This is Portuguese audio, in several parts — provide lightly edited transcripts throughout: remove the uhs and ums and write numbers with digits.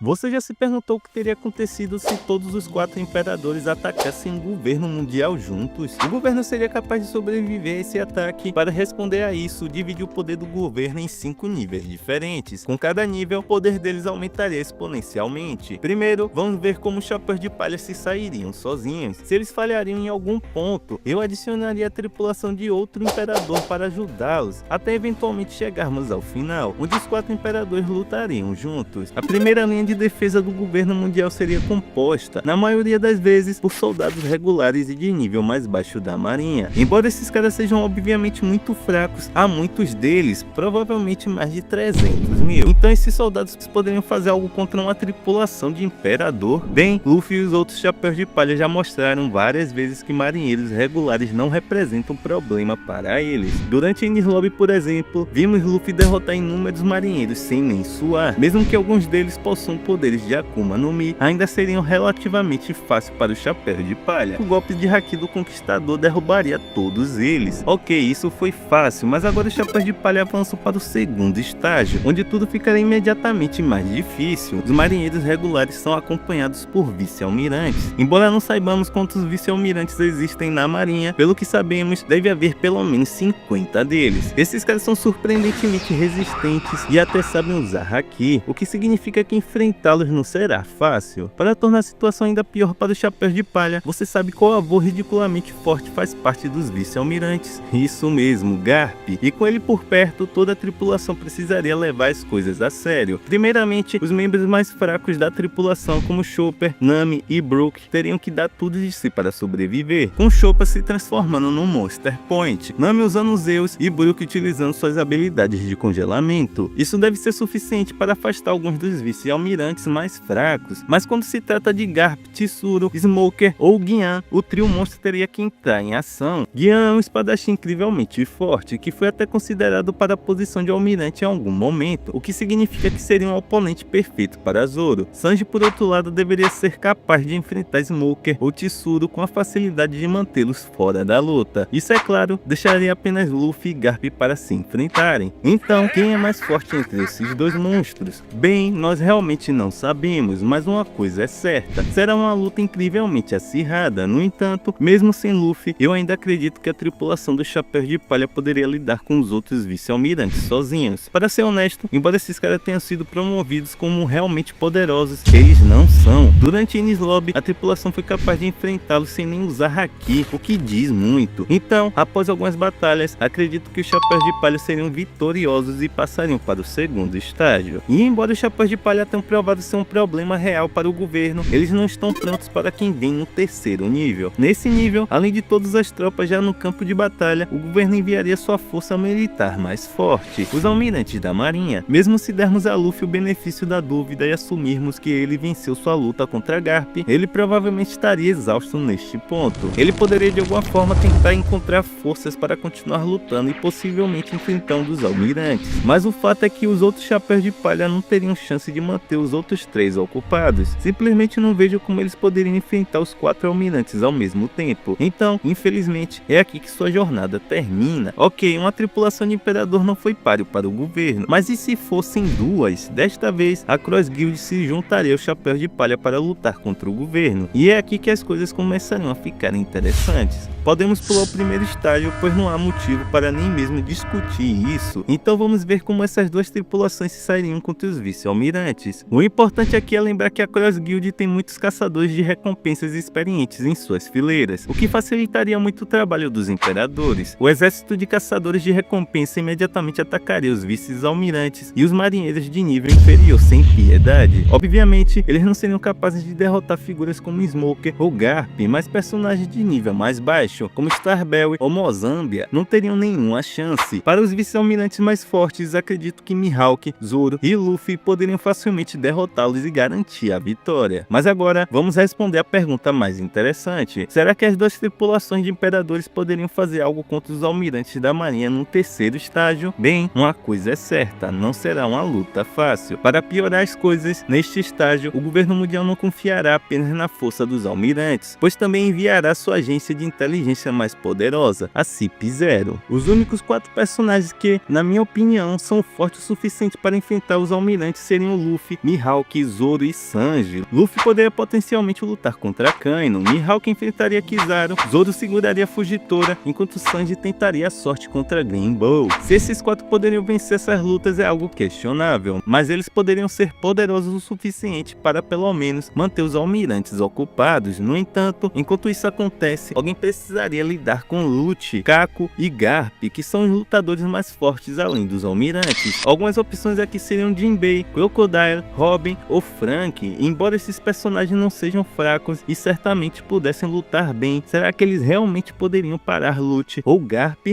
Você já se perguntou o que teria acontecido se todos os 4 imperadores atacassem o governo mundial juntos? O governo seria capaz de sobreviver a esse ataque? Para responder a isso, divide o poder do governo em 5 níveis diferentes. Com cada nível, o poder deles aumentaria exponencialmente. Primeiro, vamos ver como os chapéus de palha se sairiam sozinhos. Se eles falhariam em algum ponto, eu adicionaria a tripulação de outro imperador para ajudá-los, até eventualmente chegarmos ao final, onde os 4 imperadores lutariam juntos. A primeira linha de defesa do governo mundial seria composta, na maioria das vezes, por soldados regulares e de nível mais baixo da marinha. Embora esses caras sejam obviamente muito fracos, há muitos deles, provavelmente mais de 300 mil. Então esses soldados poderiam fazer algo contra uma tripulação de imperador? Bem, Luffy e os outros chapéus de palha já mostraram várias vezes que marinheiros regulares não representam problema para eles. Durante Enies Lobby, por exemplo, vimos Luffy derrotar inúmeros marinheiros sem nem suar. Mesmo que alguns deles possuam poderes de Akuma no Mi, ainda seriam relativamente fácil para o chapéu de palha. O golpe de Haki do Conquistador derrubaria todos eles. Ok, isso foi fácil, mas agora os chapéus de palha avançam para o segundo estágio, onde tudo ficará imediatamente mais difícil. Os marinheiros regulares são acompanhados por vice-almirantes. Embora não saibamos quantos vice-almirantes existem na marinha, pelo que sabemos, deve haver pelo menos 50 deles. Esses caras são surpreendentemente resistentes e até sabem usar Haki, o que significa que enfrentá-los não será fácil. Para tornar a situação ainda pior para os chapéus de palha, você sabe qual avô ridiculamente forte faz parte dos vice-almirantes? Isso mesmo, Garp. E com ele por perto, toda a tripulação precisaria levar as coisas a sério. Primeiramente, os membros mais fracos da tripulação, como Chopper, Nami e Brook, teriam que dar tudo de si para sobreviver, com Chopper se transformando num Monster Point, Nami usando Zeus e Brook utilizando suas habilidades de congelamento. Isso deve ser suficiente para afastar alguns dos vice-almirantes mais fracos, mas quando se trata de Garp, Tsuru, Smoker ou Guian, o trio monstro teria que entrar em ação. Guian é um espadachim incrivelmente forte, que foi até considerado para a posição de almirante em algum momento, o que significa que seria um oponente perfeito para Zoro. Sanji, por outro lado, deveria ser capaz de enfrentar Smoker ou Tsuru com a facilidade de mantê-los fora da luta. Isso, é claro, deixaria apenas Luffy e Garp para se enfrentarem. Então, quem é mais forte entre esses dois monstros? Bem, nós realmente não sabemos, mas uma coisa é certa, será uma luta incrivelmente acirrada. No entanto, mesmo sem Luffy, eu ainda acredito que a tripulação dos chapéus de palha poderia lidar com os outros vice-almirantes sozinhos. Para ser honesto, embora esses caras tenham sido promovidos como realmente poderosos, eles não são. Durante Enies Lobby, a tripulação foi capaz de enfrentá-los sem nem usar Haki, o que diz muito. Então, após algumas batalhas, acredito que os chapéus de palha seriam vitoriosos e passariam para o segundo estágio. E embora os chapéus de palha tenham provado ser um problema real para o governo, eles não estão prontos para quem vem no terceiro nível. Nesse nível, além de todas as tropas já no campo de batalha, o governo enviaria sua força militar mais forte, os almirantes da marinha. Mesmo se dermos a Luffy o benefício da dúvida e assumirmos que ele venceu sua luta contra Garp, ele provavelmente estaria exausto neste ponto. Ele poderia de alguma forma tentar encontrar forças para continuar lutando e possivelmente enfrentando os almirantes, mas o fato é que os outros chapéus de palha não teriam chance de manter os outros 3 ocupados. Simplesmente não vejo como eles poderiam enfrentar os 4 almirantes ao mesmo tempo. Então, infelizmente, é aqui que sua jornada termina. Ok, uma tripulação de imperador não foi páreo para o governo, mas e se fossem 2? Desta vez, a Cross Guild se juntaria aos chapéus de palha para lutar contra o governo. E é aqui que as coisas começariam a ficar interessantes. Podemos pular o primeiro estágio, pois não há motivo para nem mesmo discutir isso. Então vamos ver como essas 2 tripulações se sairiam contra os vice-almirantes. O importante aqui é lembrar que a Cross Guild tem muitos caçadores de recompensas experientes em suas fileiras, o que facilitaria muito o trabalho dos imperadores. O exército de caçadores de recompensa imediatamente atacaria os vice-almirantes e os marinheiros de nível inferior sem piedade. Obviamente, eles não seriam capazes de derrotar figuras como Smoker ou Garp, mas personagens de nível mais baixo, como Starbell ou Mozambia, não teriam nenhuma chance. Para os vice-almirantes mais fortes, acredito que Mihawk, Zoro e Luffy poderiam facilmente derrotá-los e garantir a vitória. Mas agora, vamos responder a pergunta mais interessante. Será que as 2 tripulações de imperadores poderiam fazer algo contra os almirantes da marinha no terceiro estágio? Bem, uma coisa é certa, não será uma luta fácil. Para piorar as coisas, neste estágio, o governo mundial não confiará apenas na força dos almirantes, pois também enviará sua agência de inteligência mais poderosa, a CIP-0. Os únicos 4 personagens que, na minha opinião, são fortes o suficiente para enfrentar os almirantes seriam Luffy, Mihawk, Zoro e Sanji. Luffy poderia potencialmente lutar contra Akainu, Mihawk enfrentaria Kizaru, Zoro seguraria Fujitora, enquanto Sanji tentaria a sorte contra Green Bull. Se esses 4 poderiam vencer essas lutas é algo questionável, mas eles poderiam ser poderosos o suficiente para pelo menos manter os almirantes ocupados. No entanto, enquanto isso acontece, alguém precisaria lidar com Lucci, Kako e Garp, que são os lutadores mais fortes além dos almirantes. Algumas opções aqui seriam Jinbei, Crocodile, Robin ou Frank. Embora esses personagens não sejam fracos e certamente pudessem lutar bem, será que eles realmente poderiam parar Lucci ou Garp?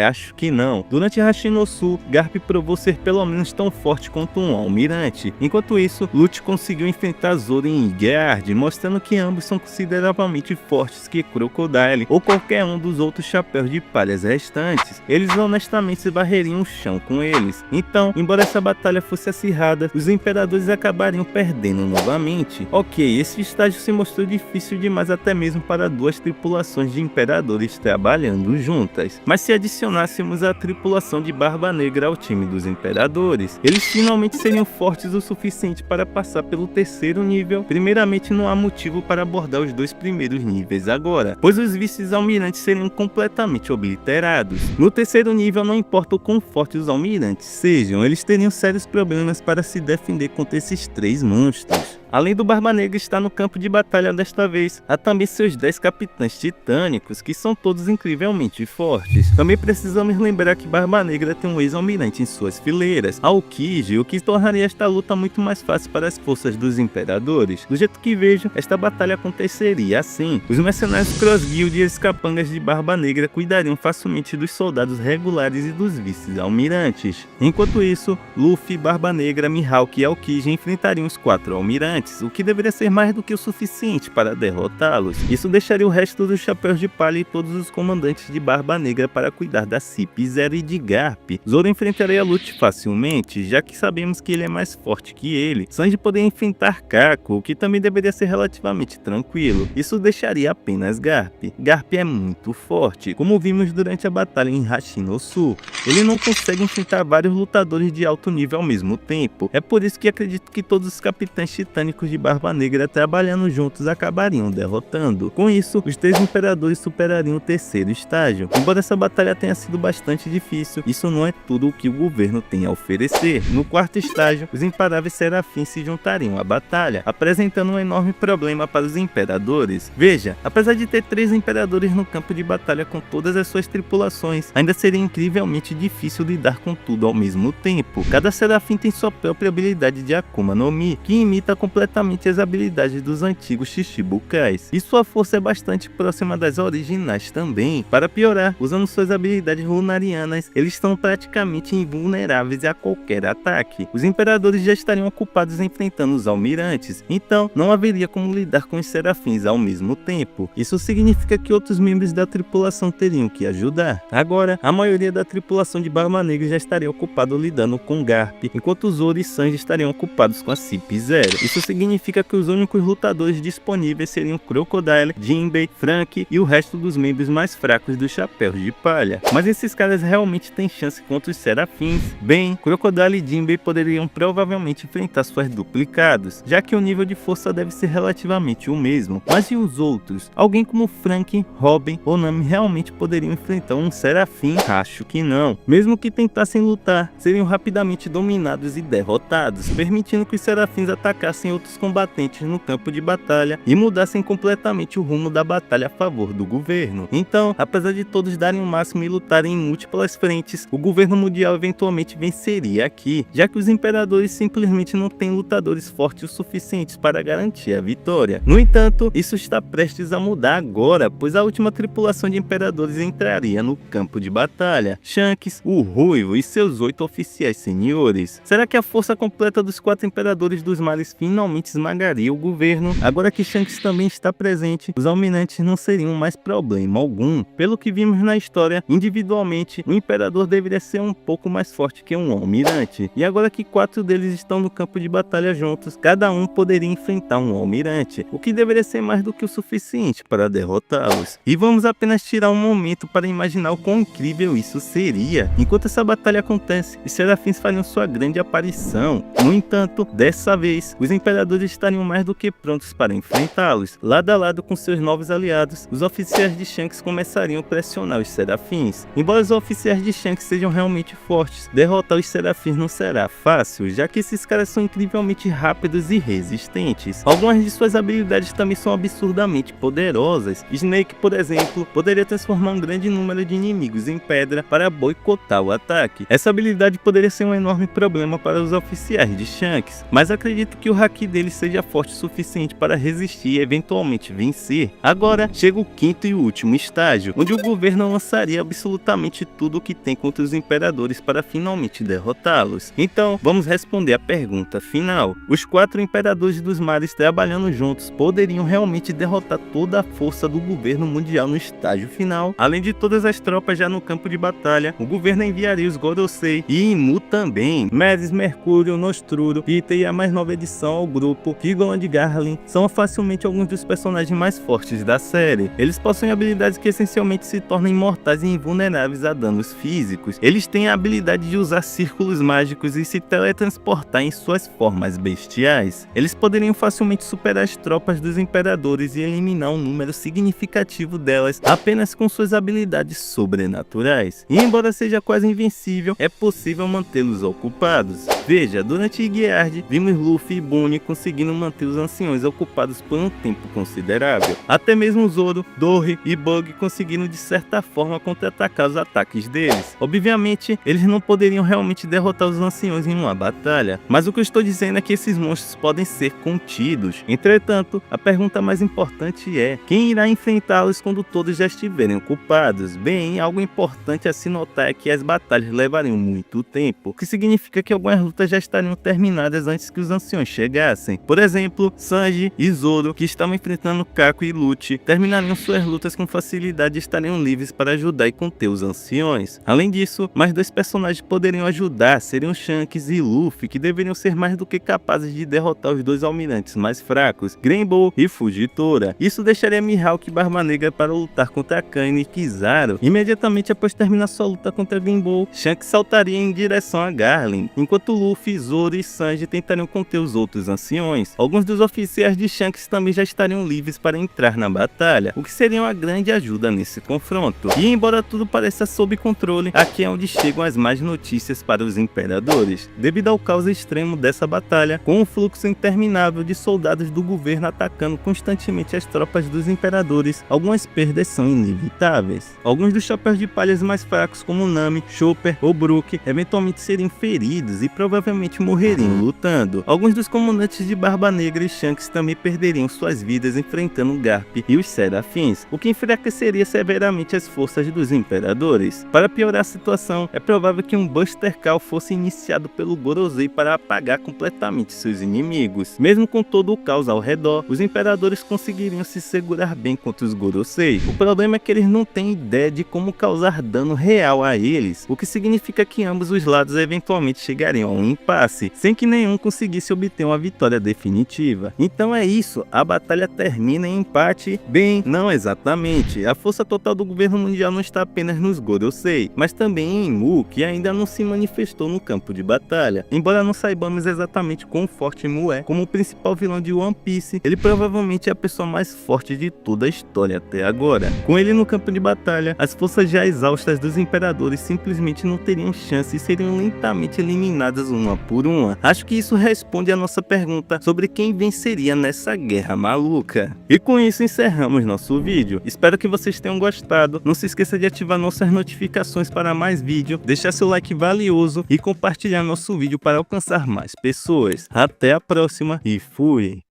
Acho que não. Durante Hashinosu, Garp provou ser pelo menos tão forte quanto um almirante. Enquanto isso, Lucci conseguiu enfrentar Zoro em Igard, mostrando que ambos são consideravelmente fortes que Crocodile ou qualquer um dos outros chapéus de palhas restantes. Eles honestamente se varreriam o chão com eles. Então, embora essa batalha fosse acirrada, os imperadores acabariam perdendo novamente. Ok, esse estágio se mostrou difícil demais até mesmo para 2 tripulações de imperadores trabalhando juntas. Mas se adicionássemos a tripulação de Barba Negra ao time dos imperadores, eles finalmente seriam fortes o suficiente para passar pelo 3º nível. Primeiramente, não há motivo para abordar os 2 primeiros níveis agora, pois os vice-almirantes seriam completamente obliterados. No 3º nível, não importa o quão fortes os almirantes sejam, eles teriam sérios problemas para se defender contra esses 3 monstros. Além do Barba Negra estar no campo de batalha desta vez, há também seus 10 capitães titânicos, que são todos incrivelmente fortes. Também precisamos lembrar que Barba Negra tem um ex-almirante em suas fileiras, Aokiji, o que tornaria esta luta muito mais fácil para as forças dos imperadores. Do jeito que vejo, esta batalha aconteceria assim. Os mercenários Cross Guild e os capangas de Barba Negra cuidariam facilmente dos soldados regulares e dos vice-almirantes. Enquanto isso, Luffy, Barba Negra, Mihawk e Aokiji enfrentariam os 4 almirantes, o que deveria ser mais do que o suficiente para derrotá-los. Isso deixaria o resto dos chapéus de palha e todos os comandantes de Barba Negra para cuidar da CP0 e de Garp. Zoro enfrentaria Lucci facilmente, já que sabemos que ele é mais forte que ele. Sanji poderia enfrentar Kako, o que também deveria ser relativamente tranquilo. Isso deixaria apenas Garp. Garp é muito forte, como vimos durante a batalha em Hashinosu. Ele não consegue enfrentar vários lutadores de alto nível ao mesmo tempo. É por isso que acredito que todos os capitães titânicos de Barba Negra trabalhando juntos acabariam derrotando. Com isso, os 3 imperadores superariam o 3º estágio. Embora essa batalha tenha sido bastante difícil, isso não é tudo o que o governo tem a oferecer. No 4º estágio, os imparáveis serafins se juntariam à batalha, apresentando um enorme problema para os imperadores. Veja, apesar de ter 3 imperadores no campo de batalha com todas as suas tripulações, ainda seria incrivelmente difícil lidar com tudo ao mesmo tempo. Cada serafim tem sua própria habilidade de Akuma no Mi, que imita completamente as habilidades dos antigos Shichibukais, e sua força é bastante próxima das originais também. Para piorar, usando suas habilidades lunarianas, eles estão praticamente invulneráveis a qualquer ataque. Os imperadores já estariam ocupados enfrentando os almirantes, então não haveria como lidar com os serafins ao mesmo tempo. Isso significa que outros membros da tripulação teriam que ajudar. Agora, a maioria da tripulação de Barba Negra já estaria ocupada lidando com Garp, enquanto Zoro e Sanji estariam ocupados com a CP0. Isso significa que os únicos lutadores disponíveis seriam Crocodile, Jinbei, Frank e o resto dos membros mais fracos dos chapéus de palha. Mas esses caras realmente têm chance contra os serafins? Bem, Crocodile e Jinbei poderiam provavelmente enfrentar suas duplicados, já que o nível de força deve ser relativamente o mesmo. Mas e os outros? Alguém como Frank, Robin ou Nami realmente poderiam enfrentar um serafim? Acho que não. Mesmo que tentassem lutar, seriam rapidamente dominados e derrotados, permitindo que os serafins atacassem outros combatentes no campo de batalha e mudassem completamente o rumo da batalha a favor do governo. Então, apesar de todos darem o máximo e lutarem em múltiplas frentes, o governo mundial eventualmente venceria aqui, já que os imperadores simplesmente não têm lutadores fortes o suficientes para garantir a vitória. No entanto, isso está prestes a mudar agora, pois a última tripulação de imperadores entraria no campo de batalha: Shanks, o Ruivo e seus 8 oficiais senhores. Será que a força completa dos 4 imperadores dos mares finalmente provavelmente esmagaria o governo. Agora que Shanks também está presente, os almirantes não seriam mais problema algum. Pelo que vimos na história, individualmente, o imperador deveria ser um pouco mais forte que um almirante. E agora que 4 deles estão no campo de batalha juntos, cada um poderia enfrentar um almirante, o que deveria ser mais do que o suficiente para derrotá-los. E vamos apenas tirar um momento para imaginar o quão incrível isso seria. Enquanto essa batalha acontece, os serafins fariam sua grande aparição. No entanto, dessa vez, os imperadores estariam mais do que prontos para enfrentá-los. Lado a lado com seus novos aliados, os oficiais de Shanks começariam a pressionar os serafins. Embora os oficiais de Shanks sejam realmente fortes, derrotar os serafins não será fácil, já que esses caras são incrivelmente rápidos e resistentes. Algumas de suas habilidades também são absurdamente poderosas. Snake, por exemplo, poderia transformar um grande número de inimigos em pedra para boicotar o ataque. Essa habilidade poderia ser um enorme problema para os oficiais de Shanks, mas acredito que o haki dele seja forte o suficiente para resistir e eventualmente vencer. Agora chega o quinto e último estágio, onde o governo lançaria absolutamente tudo o que tem contra os imperadores para finalmente derrotá-los. Então, vamos responder a pergunta final. Os 4 imperadores dos mares trabalhando juntos poderiam realmente derrotar toda a força do governo mundial no estágio final? Além de todas as tropas já no campo de batalha, o governo enviaria os Gorosei e Imu também. Medes, Mercúrio, Nostruro, Peter e a mais nova edição ao grupo, Vigoland Garlin, são facilmente alguns dos personagens mais fortes da série. Eles possuem habilidades que essencialmente se tornam imortais e invulneráveis a danos físicos. Eles têm a habilidade de usar círculos mágicos e se teletransportar em suas formas bestiais. Eles poderiam facilmente superar as tropas dos imperadores e eliminar um número significativo delas apenas com suas habilidades sobrenaturais. E embora seja quase invencível, é possível mantê-los ocupados. Veja, durante Iggyard, vimos Luffy e Bonnie conseguindo manter os anciões ocupados por um tempo considerável. Até mesmo Zoro, Dory e Bug conseguiram de certa forma contra-atacar os ataques deles. Obviamente, eles não poderiam realmente derrotar os anciões em uma batalha, mas o que eu estou dizendo é que esses monstros podem ser contidos. Entretanto, a pergunta mais importante é: quem irá enfrentá-los quando todos já estiverem ocupados? Bem, algo importante a se notar é que as batalhas levariam muito tempo, o que significa que algumas lutas já estariam terminadas antes que os anciões chegassem. Por exemplo, Sanji e Zoro, que estavam enfrentando Kako e Lucci, terminariam suas lutas com facilidade e estariam livres para ajudar e conter os anciões. Além disso, mais 2 personagens poderiam ajudar, seriam Shanks e Luffy, que deveriam ser mais do que capazes de derrotar os 2 almirantes mais fracos, Granbull e Fujitora. Isso deixaria Mihawk e Barba Negra para lutar contra Kaine e Kizaru. Imediatamente após terminar sua luta contra Granbull, Shanks saltaria em direção a Garlin, enquanto Luffy, Zoro e Sanji tentariam conter os outros anciões. Alguns dos oficiais de Shanks também já estariam livres para entrar na batalha, o que seria uma grande ajuda nesse confronto. E embora tudo pareça sob controle, aqui é onde chegam as más notícias para os imperadores. Devido ao caos extremo dessa batalha, com um fluxo interminável de soldados do governo atacando constantemente as tropas dos imperadores, algumas perdas são inevitáveis. Alguns dos chapéus de palhas mais fracos, como Nami, Chopper ou Brook, eventualmente seriam feridos e provavelmente morreriam lutando. Alguns dos comandantes de Barba Negra e Shanks também perderiam suas vidas enfrentando Garp e os Serafins, o que enfraqueceria severamente as forças dos imperadores. Para piorar a situação, é provável que um Buster Call fosse iniciado pelo Gorosei para apagar completamente seus inimigos. Mesmo com todo o caos ao redor, os imperadores conseguiriam se segurar bem contra os Gorosei. O problema é que eles não têm ideia de como causar dano real a eles, o que significa que ambos os lados eventualmente chegariam a um impasse, sem que nenhum conseguisse obter uma vitória definitiva. Então é isso, a batalha termina em empate? Bem, não exatamente. A força total do governo mundial não está apenas nos Gorosei, mas também em Mu, que ainda não se manifestou no campo de batalha. Embora não saibamos exatamente quão forte Mu é, como o principal vilão de One Piece, ele provavelmente é a pessoa mais forte de toda a história até agora. Com ele no campo de batalha, as forças já exaustas dos imperadores simplesmente não teriam chance e seriam lentamente eliminadas uma por uma. Acho que isso responde a nossa pergunta sobre quem venceria nessa guerra maluca. E com isso encerramos nosso vídeo. Espero que vocês tenham gostado. Não se esqueça de ativar nossas notificações para mais vídeos, deixar seu like valioso e compartilhar nosso vídeo para alcançar mais pessoas. Até a próxima e fui!